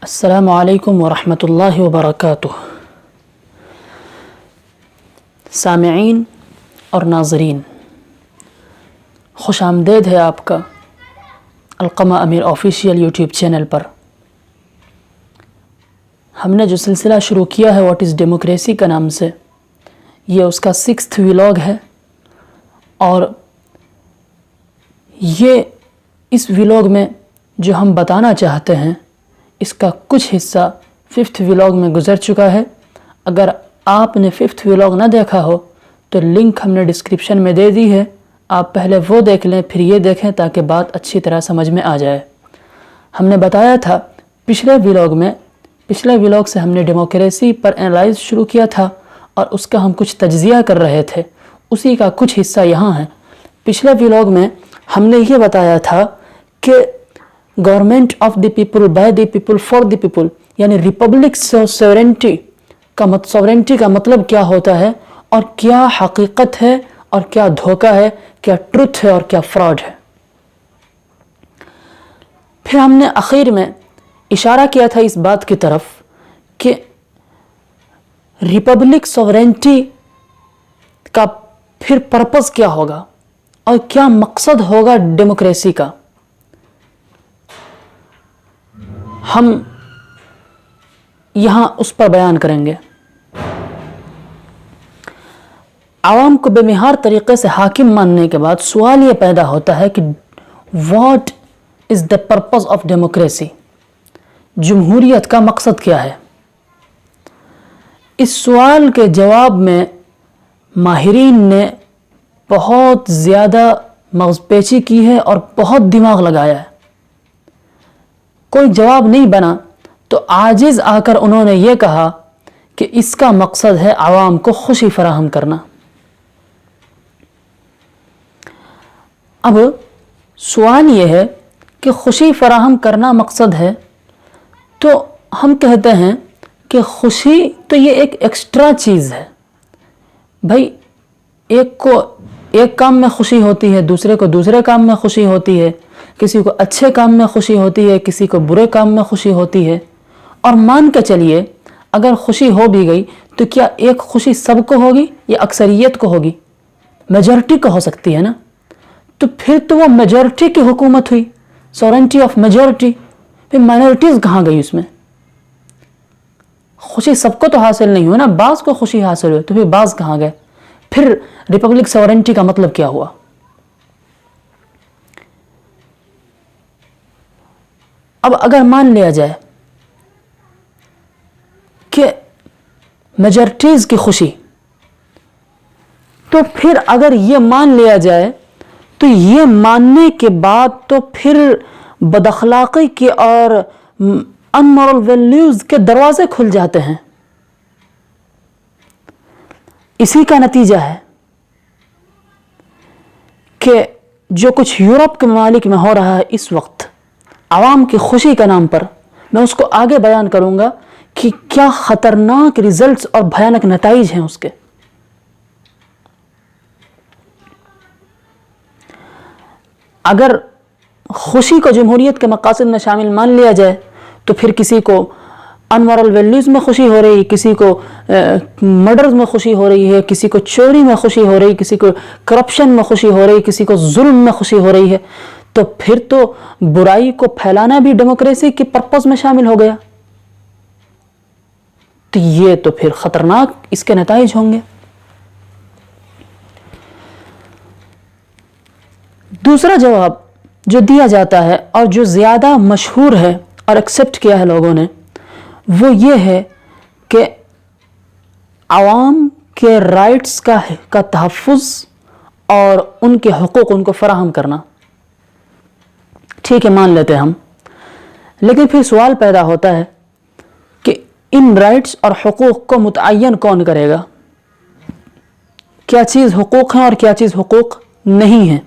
السلام علیکم ورحمۃ اللہ وبرکاتہ۔ سامعین اور ناظرین، خوش آمدید ہے آپ کا القمہ امیر آفیشیل یوٹیوب چینل پر۔ ہم نے جو سلسلہ شروع کیا ہے واٹ از ڈیموکریسی کا نام سے، یہ اس کا 6th ولاگ ہے، اور یہ اس ولاگ میں جو ہم بتانا چاہتے ہیں اس کا کچھ حصہ 5th ولاگ میں گزر چکا ہے۔ اگر آپ نے 5th ولاگ نہ دیکھا ہو تو لنک ہم نے ڈسکرپشن میں دے دی ہے، آپ پہلے وہ دیکھ لیں پھر یہ دیکھیں تاکہ بات اچھی طرح سمجھ میں آ جائے۔ ہم نے بتایا تھا پچھلے ولاگ سے ہم نے ڈیموکریسی پر انالائز شروع کیا تھا اور اس کا ہم کچھ تجزیہ کر رہے تھے، اسی کا کچھ حصہ یہاں ہے۔ پچھلے ولاگ میں ہم نے یہ بتایا تھا کہ government of the people by the people for the people, یعنی ریپبلک سوورنٹی کا مطلب کیا ہوتا ہے اور کیا حقیقت ہے اور کیا دھوکہ ہے، کیا ٹروتھ ہے اور کیا فراڈ ہے۔ پھر ہم نے آخر میں اشارہ کیا تھا اس بات کی طرف کہ ریپبلک سوورنٹی کا پھر پرپس کیا ہوگا اور کیا مقصد ہوگا ڈیموکریسی کا۔ ہم یہاں اس پر بیان کریں گے۔ عوام کو بے معیار طریقے سے حاکم ماننے کے بعد سوال یہ پیدا ہوتا ہے کہ what is the purpose of democracy, جمہوریت کا مقصد کیا ہے۔ اس سوال کے جواب میں ماہرین نے بہت زیادہ مغز پیچی کی ہے اور بہت دماغ لگایا ہے، کوئی جواب نہیں بنا تو عاجز آ کر انہوں نے یہ کہا کہ اس کا مقصد ہے عوام کو خوشی فراہم کرنا۔ اب سوال یہ ہے کہ خوشی فراہم کرنا مقصد ہے تو ہم کہتے ہیں کہ خوشی تو یہ ایک ایکسٹرا چیز ہے۔ بھائی ایک کو ایک کام میں خوشی ہوتی ہے، دوسرے کو دوسرے کام میں خوشی ہوتی ہے، کسی کو اچھے کام میں خوشی ہوتی ہے، کسی کو برے کام میں خوشی ہوتی ہے، اور مان کے چلیے اگر خوشی ہو بھی گئی تو کیا ایک خوشی سب کو ہوگی یا اکثریت کو ہوگی؟ میجورٹی کو ہو سکتی ہے نا، تو پھر تو وہ میجورٹی کی حکومت ہوئی، سورنٹی آف میجورٹی۔ پھر مائنورٹیز کہاں گئی اس میں؟ خوشی سب کو تو حاصل نہیں ہوئی نا، بعض کو خوشی حاصل ہوئی، تو پھر بعض کہاں گئے؟ پھر ریپبلک سورنٹی کا مطلب کیا ہوا؟ اب اگر مان لیا جائے کہ میجورٹیز کی خوشی، تو پھر اگر یہ مان لیا جائے تو یہ ماننے کے بعد تو پھر بد اخلاقی کے اور انمورل ویلیوز کے دروازے کھل جاتے ہیں۔ اسی کا نتیجہ ہے کہ جو کچھ یورپ کے ممالک میں ہو رہا ہے اس وقت عوام کی خوشی کے نام پر، میں اس کو آگے بیان کروں گا کہ کیا خطرناک ریزلٹس اور بھیانک نتائج ہیں اس کے۔ اگر خوشی کو جمہوریت کے مقاصد میں شامل مان لیا جائے تو پھر کسی کو انمورل ویلیوز میں خوشی ہو رہی، کسی کو مرڈرز میں خوشی ہو رہی ہے، کسی کو چوری میں خوشی ہو رہی، کسی کو کرپشن میں خوشی ہو رہی، کسی کو ظلم میں خوشی ہو رہی ہے، تو پھر تو برائی کو پھیلانا بھی ڈیموکریسی کے پرپس میں شامل ہو گیا۔ تو یہ تو پھر خطرناک اس کے نتائج ہوں گے۔ دوسرا جواب جو دیا جاتا ہے اور جو زیادہ مشہور ہے اور ایکسیپٹ کیا ہے لوگوں نے، وہ یہ ہے کہ عوام کے رائٹس کا تحفظ اور ان کے حقوق ان کو فراہم کرنا۔ ٹھیک ہے، مان لیتے ہیں ہم، لیکن پھر سوال پیدا ہوتا ہے کہ ان رائٹس اور حقوق کو متعین کون کرے گا؟ کیا چیز حقوق ہیں اور کیا چیز حقوق نہیں ہیں؟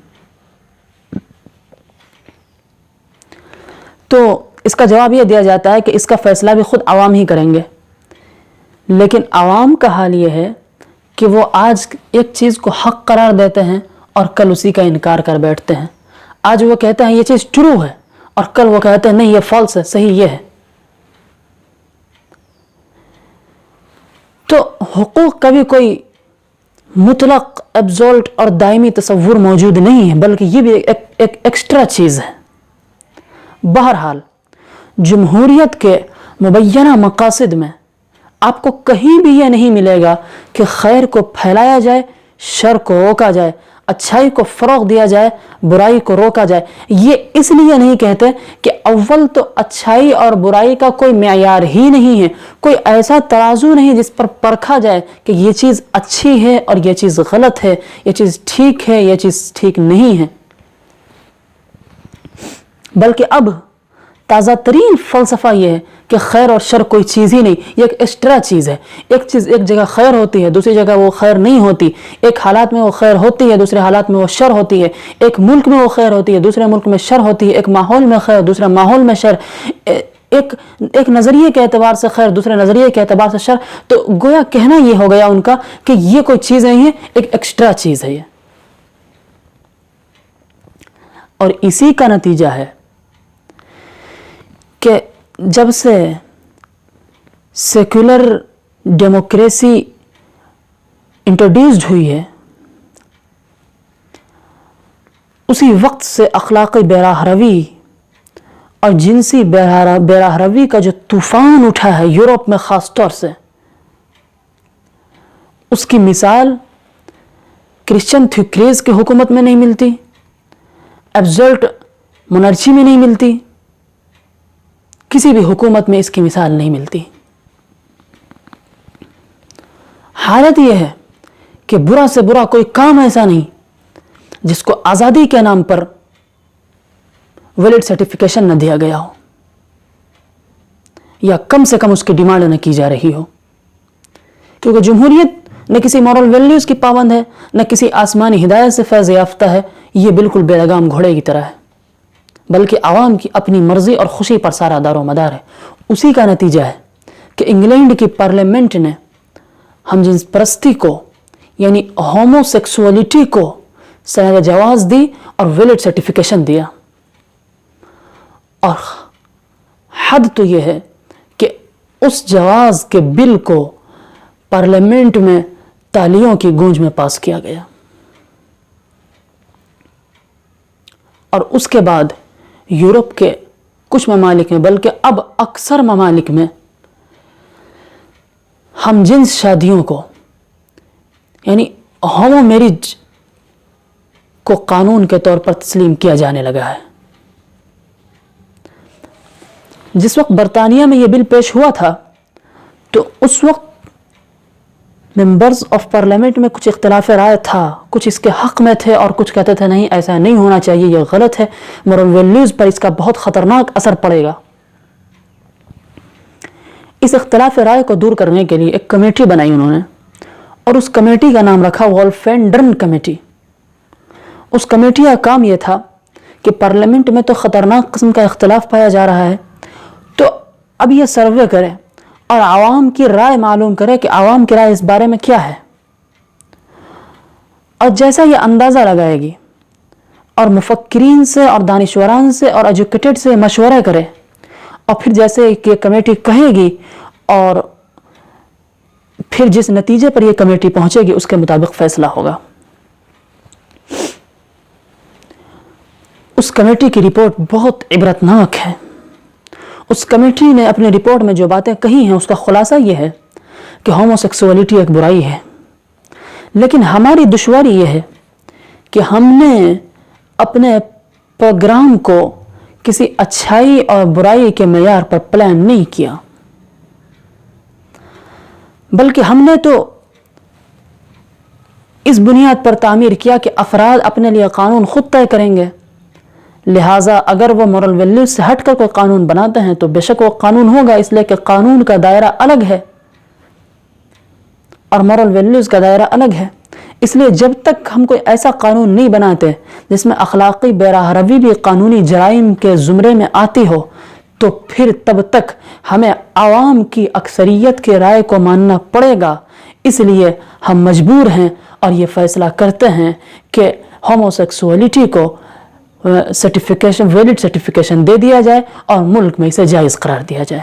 تو اس کا جواب یہ دیا جاتا ہے کہ اس کا فیصلہ بھی خود عوام ہی کریں گے، لیکن عوام کا حال یہ ہے کہ وہ آج ایک چیز کو حق قرار دیتے ہیں اور کل اسی کا انکار کر بیٹھتے ہیں۔ آج وہ کہتے ہیں یہ چیز ٹرو ہے اور کل وہ کہتے ہیں نہیں یہ فالس ہے، صحیح یہ ہے۔ تو حقوق کا بھی کوئی مطلق ایبزولٹ اور دائمی تصور موجود نہیں ہے، بلکہ یہ بھی ایک ایکسٹرا چیز ہے۔ بہرحال جمہوریت کے مبینہ مقاصد میں آپ کو کہیں بھی یہ نہیں ملے گا کہ خیر کو پھیلایا جائے، شر کو روکا جائے، اچھائی کو فروغ دیا جائے، برائی کو روکا جائے۔ یہ اس لیے نہیں کہتے کہ اول تو اچھائی اور برائی کا کوئی معیار ہی نہیں ہے، کوئی ایسا ترازو نہیں جس پر پرکھا جائے کہ یہ چیز اچھی ہے اور یہ چیز غلط ہے، یہ چیز ٹھیک ہے، یہ چیز ٹھیک نہیں ہے۔ بلکہ اب تازہ ترین فلسفہ یہ ہے کہ خیر اور شر کوئی چیز ہی نہیں، یہ ایک ایکسٹرا چیز ہے۔ ایک چیز ایک جگہ خیر ہوتی ہے، دوسری جگہ وہ خیر نہیں ہوتی، ایک حالات میں وہ خیر ہوتی ہے، دوسرے حالات میں وہ شر ہوتی ہے، ایک ملک میں وہ خیر ہوتی ہے، دوسرے ملک میں شر ہوتی ہے، ایک ماحول میں خیر، دوسرے ماحول میں شر، ایک نظریے کے اعتبار سے خیر، دوسرے نظریے کے اعتبار سے شر۔ تو گویا کہنا یہ ہو گیا ان کا کہ یہ کوئی چیز نہیں ہے، ایک ایکسٹرا چیز ہے یہ۔ اور اسی کا نتیجہ ہے کہ جب سے سیکولر ڈیموکریسی انٹروڈیوسڈ ہوئی ہے، اسی وقت سے اخلاقی بیراہ روی اور جنسی بیراہ روی کا جو طوفان اٹھا ہے یورپ میں خاص طور سے، اس کی مثال کرسچن تھیوکریز کی حکومت میں نہیں ملتی، ایبزولٹ مونارچی میں نہیں ملتی، کسی بھی حکومت میں اس کی مثال نہیں ملتی۔ حالت یہ ہے کہ برا سے برا کوئی کام ایسا نہیں جس کو آزادی کے نام پر ویلڈ سرٹیفکیشن نہ دیا گیا ہو، یا کم سے کم اس کی ڈیمانڈ نہ کی جا رہی ہو، کیونکہ جمہوریت نہ کسی مورل ویلیوز کی پابند ہے، نہ کسی آسمانی ہدایت سے فیض یافتہ ہے، یہ بالکل بے لگام گھوڑے کی طرح ہے، بلکہ عوام کی اپنی مرضی اور خوشی پر سارا دار و مدار ہے۔ اسی کا نتیجہ ہے کہ انگلینڈ کی پارلیمنٹ نے ہم جنس پرستی کو یعنی ہومو سیکسولیٹی کو سند جواز دی اور ویلڈ سرٹیفکیشن دیا۔ اور حد تو یہ ہے کہ اس جواز کے بل کو پارلیمنٹ میں تالیوں کی گونج میں پاس کیا گیا، اور اس کے بعد یورپ کے کچھ ممالک میں، بلکہ اب اکثر ممالک میں، ہم جنس شادیوں کو یعنی ہومو میرج کو قانون کے طور پر تسلیم کیا جانے لگا ہے۔ جس وقت برطانیہ میں یہ بل پیش ہوا تھا تو اس وقت ممبرز آف پارلیمنٹ میں کچھ اختلاف رائے تھا، کچھ اس کے حق میں تھے اور کچھ کہتے تھے نہیں ایسا نہیں ہونا چاہیے، یہ غلط ہے، مورل ویلیوز پر اس کا بہت خطرناک اثر پڑے گا۔ اس اختلاف رائے کو دور کرنے کے لیے ایک کمیٹی بنائی انہوں نے، اور اس کمیٹی کا نام رکھا وولف-اینڈرن کمیٹی۔ اس کمیٹی کا کام یہ تھا کہ پارلیمنٹ میں تو خطرناک قسم کا اختلاف پایا جا رہا ہے، تو اب یہ سروے کرے اور عوام کی رائے معلوم کرے کہ عوام کی رائے اس بارے میں کیا ہے، اور جیسا یہ اندازہ لگائے گی اور مفکرین سے اور دانشوران سے اور ایجوکیٹڈ سے مشورہ کرے، اور پھر جیسے کہ کمیٹی کہے گی اور پھر جس نتیجے پر یہ کمیٹی پہنچے گی اس کے مطابق فیصلہ ہوگا۔ اس کمیٹی کی رپورٹ بہت عبرتناک ہے۔ اس کمیٹی نے اپنی رپورٹ میں جو باتیں کہی ہیں اس کا خلاصہ یہ ہے کہ ہومو سیکسولیٹی ایک برائی ہے، لیکن ہماری دشواری یہ ہے کہ ہم نے اپنے پروگرام کو کسی اچھائی اور برائی کے معیار پر پلان نہیں کیا، بلکہ ہم نے تو اس بنیاد پر تعمیر کیا کہ افراد اپنے لیے قانون خود طے کریں گے، لہٰذا اگر وہ مورل ویلیوز سے ہٹ کر کوئی قانون بناتے ہیں تو بے شک وہ قانون ہوگا، اس لیے کہ قانون کا دائرہ الگ ہے اور مورل ویلیوز کا دائرہ الگ ہے۔ اس لیے جب تک ہم کوئی ایسا قانون نہیں بناتے جس میں اخلاقی بیراہ روی بھی قانونی جرائم کے زمرے میں آتی ہو، تو پھر تب تک ہمیں عوام کی اکثریت کی رائے کو ماننا پڑے گا۔ اس لیے ہم مجبور ہیں اور یہ فیصلہ کرتے ہیں کہ ہومو سیکسولیٹی کو ویلڈ سرٹیفکیشن دے دیا جائے اور ملک میں اسے جائز قرار دیا جائے۔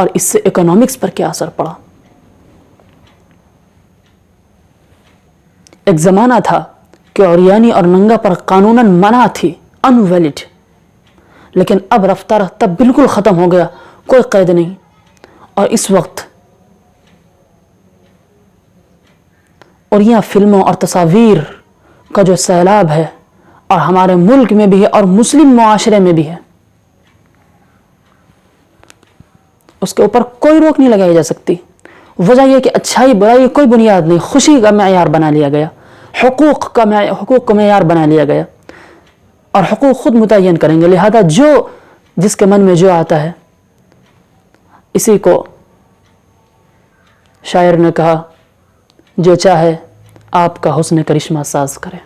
اور اس سے اکنامکس پر کیا اثر پڑا. ایک زمانہ تھا کہ عریانی اور ننگا پر قانوناً منع تھی، انویلڈ، لیکن اب رفتہ رفتہ بالکل ختم ہو گیا، کوئی قید نہیں. اور اس وقت عریاں فلموں اور تصاویر کا جو سیلاب ہے، اور ہمارے ملک میں بھی ہے اور مسلم معاشرے میں بھی ہے، اس کے اوپر کوئی روک نہیں لگائی جا سکتی. وجہ یہ کہ اچھائی برائی کوئی بنیاد نہیں، خوشی کا معیار بنا لیا گیا، حقوق کا معیار بنا لیا گیا، اور حقوق خود متعین کریں گے. لہذا جس کے من میں جو آتا ہے، اسی کو شاعر نے کہا، جو چاہے آپ کا حسن کرشمہ ساز کرے.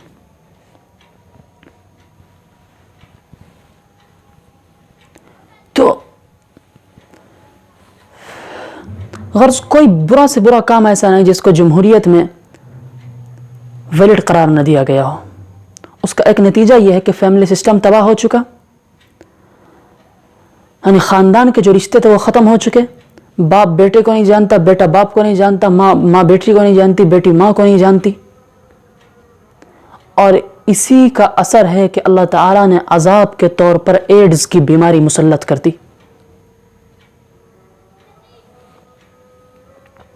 تو غرض کوئی برا سے برا کام ایسا نہیں جس کو جمہوریت میں ویلڈ قرار نہ دیا گیا ہو. اس کا ایک نتیجہ یہ ہے کہ فیملی سسٹم تباہ ہو چکا، یعنی خاندان کے جو رشتے تھے وہ ختم ہو چکے. باپ بیٹے کو نہیں جانتا، بیٹا باپ کو نہیں جانتا، ماں بیٹی کو نہیں جانتی، بیٹی ماں کو نہیں جانتی. اور اسی کا اثر ہے کہ اللہ تعالیٰ نے عذاب کے طور پر ایڈز کی بیماری مسلط کر دی.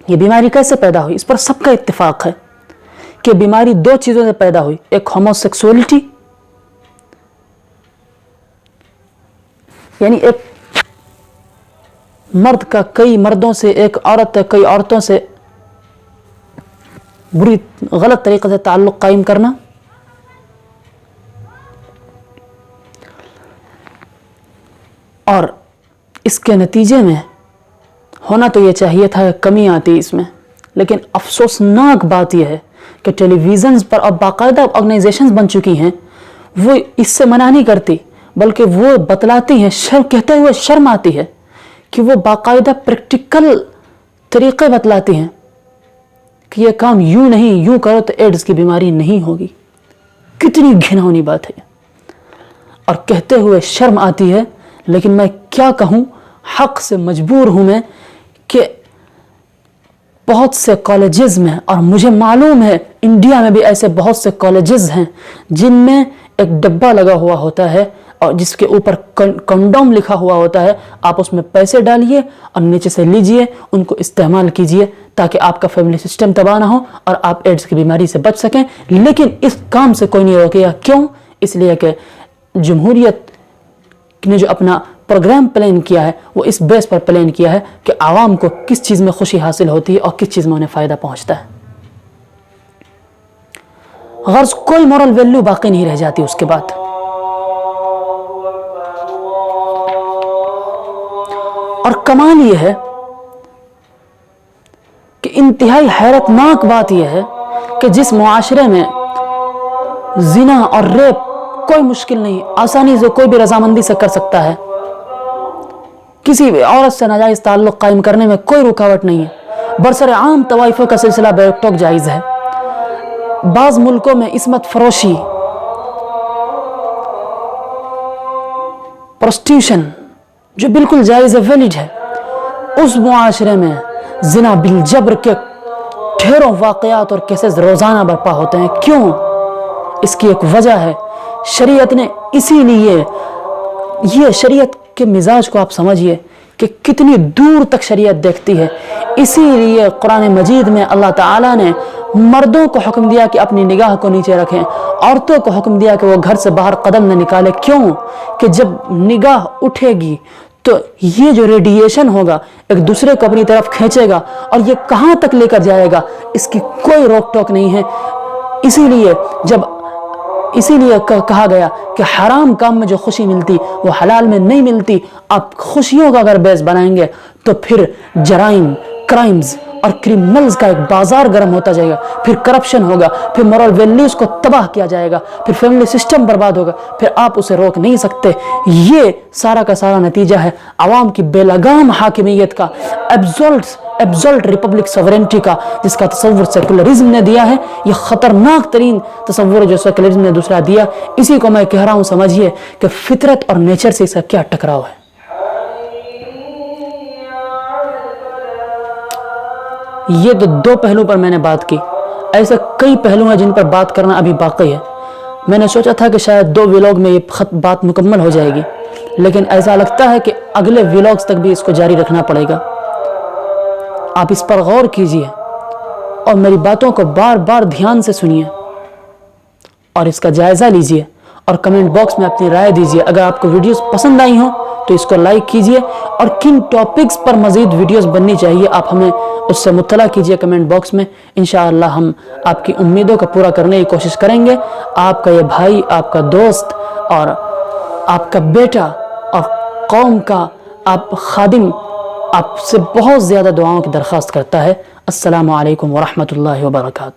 یہ بیماری کیسے پیدا ہوئی؟ اس پر سب کا اتفاق ہے کہ بیماری دو چیزوں سے پیدا ہوئی. ایک ہوموسیکسولیٹی، یعنی ایک مرد کا کئی مردوں سے، ایک عورت کا کئی عورتوں سے غلط طریقے سے تعلق قائم کرنا. اور اس کے نتیجے میں ہونا تو یہ چاہیے تھا، کمی آتی اس میں، لیکن افسوسناک بات یہ ہے کہ ٹیلی ویژنز پر اب باقاعدہ آرگنائزیشنز بن چکی ہیں، وہ اس سے منع نہیں کرتی، بلکہ وہ بتلاتی ہیں، کہتے ہوئے شرم آتی ہے کہ وہ باقاعدہ پریکٹیکل طریقے بتلاتی ہیں کہ یہ کام یوں نہیں، یوں کرو تو ایڈز کی بیماری نہیں ہوگی. کتنی گھناؤنی بات ہے، اور کہتے ہوئے شرم آتی ہے. لیکن میں کیا کہوں، حق سے مجبور ہوں میں کہ بہت سے کالجز میں، اور مجھے معلوم ہے انڈیا میں بھی ایسے بہت سے کالجز ہیں جن میں ایک ڈبہ لگا ہوا ہوتا ہے اور جس کے اوپر کنڈوم لکھا ہوا ہوتا ہے. آپ اس میں پیسے ڈالیے اور نیچے سے لیجئے، ان کو استعمال کیجئے تاکہ آپ کا فیملی سسٹم تباہ نہ ہو اور آپ ایڈز کی بیماری سے بچ سکیں. لیکن اس کام سے کوئی نہیں روکے. کیوں؟ اس لیے کہ جمہوریت نے جو اپنا پروگرام پلان کیا ہے وہ اس بیس پر پلان کیا ہے کہ عوام کو کس چیز میں خوشی حاصل ہوتی ہے اور کس چیز میں انہیں فائدہ پہنچتا ہے. غرض کوئی مورل ویلیو باقی نہیں رہ جاتی اس کے بعد. اور کمال یہ ہے کہ انتہائی حیرت ناک بات یہ ہے کہ جس معاشرے میں زنا اور ریپ کوئی مشکل نہیں، آسانی سے کوئی بھی رضامندی سے کر سکتا ہے، کسی بھی عورت سے ناجائز تعلق قائم کرنے میں کوئی رکاوٹ نہیں ہے، برسر عام طوائفوں کا سلسلہ بے روک ٹوک جائز ہے. بعض ملکوں میں عصمت فروشی، پروسٹیوشن جو بالکل جائز ہے، ویلڈ ہے، اس معاشرے میں زنا بالجبر کے ڈھیروں واقعات اور کیسز روزانہ برپا ہوتے ہیں. کیوں؟ اس کی ایک وجہ ہے، شریعت نے اسی لیے، یہ شریعت کے مزاج کو آپ سمجھئے کہ کتنی دور تک شریعت دیکھتی ہے. اسی لیے قرآن مجید میں اللہ تعالیٰ نے مردوں کو حکم دیا کہ اپنی نگاہ کو نیچے رکھیں، عورتوں کو حکم دیا کہ وہ گھر سے باہر قدم نہ نکالے. کیوں؟ کہ جب نگاہ اٹھے گی تو یہ جو ریڈیشن ہوگا ایک دوسرے کو اپنی طرف کھینچے گا، اور یہ کہاں تک لے کر جائے گا اس کی کوئی روک ٹوک نہیں ہے. اسی لیے کہا گیا کہ حرام کام میں جو خوشی ملتی وہ حلال میں نہیں ملتی. آپ خوشیوں کا اگر بیس بنائیں گے تو پھر جرائم، کرائمز اور کرمنلز کا ایک بازار گرم ہوتا جائے گا، پھر کرپشن ہوگا، پھر مورل ویلیوز کو تباہ کیا جائے گا، پھر فیملی سسٹم برباد ہوگا، پھر آپ اسے روک نہیں سکتے. یہ سارا کا سارا نتیجہ ہے عوام کی بے لگام حاکمیت کا، ایبزولٹ ریپبلک سوورنٹی کا، جس کا تصور سیکولرزم نے دیا ہے. یہ خطرناک ترین تصور جو سیکولرزم نے دوسرا دیا. اسی کو میں کہہ رہا ہوں، سمجھیے کہ فطرت اور نیچر سے اس کا کیا ٹکراؤ ہے. یہ تو دو پہلو پر میں نے بات کی، ایسے کئی پہلو ہیں جن پر بات کرنا ابھی باقی ہے۔ میں نے سوچا تھا کہ شاید 2 ولاگ میں یہ بات مکمل ہو جائے گی، لیکن ایسا لگتا ہے کہ اگلے ولاگز تک بھی اس کو جاری رکھنا پڑے گا۔ آپ اس پر غور کیجئے اور میری باتوں کو بار بار دھیان سے سنیے اور اس کا جائزہ لیجئے اور کمنٹ باکس میں اپنی رائے دیجئے۔ اگر آپ کو ویڈیوز پسند آئی ہوں تو اس کو لائک کیجئے، اور کن ٹاپکس پر مزید ویڈیوز بننی چاہیے آپ ہمیں اس سے مطلع کیجئے کمنٹ باکس میں۔ انشاءاللہ ہم آپ کی امیدوں کو پورا کرنے کی کوشش کریں گے۔ آپ کا یہ بھائی، آپ کا دوست اور آپ کا بیٹا اور قوم کا آپ خادم آپ سے بہت زیادہ دعاؤں کی درخواست کرتا ہے۔ السلام علیکم ورحمۃ اللہ وبرکاتہ۔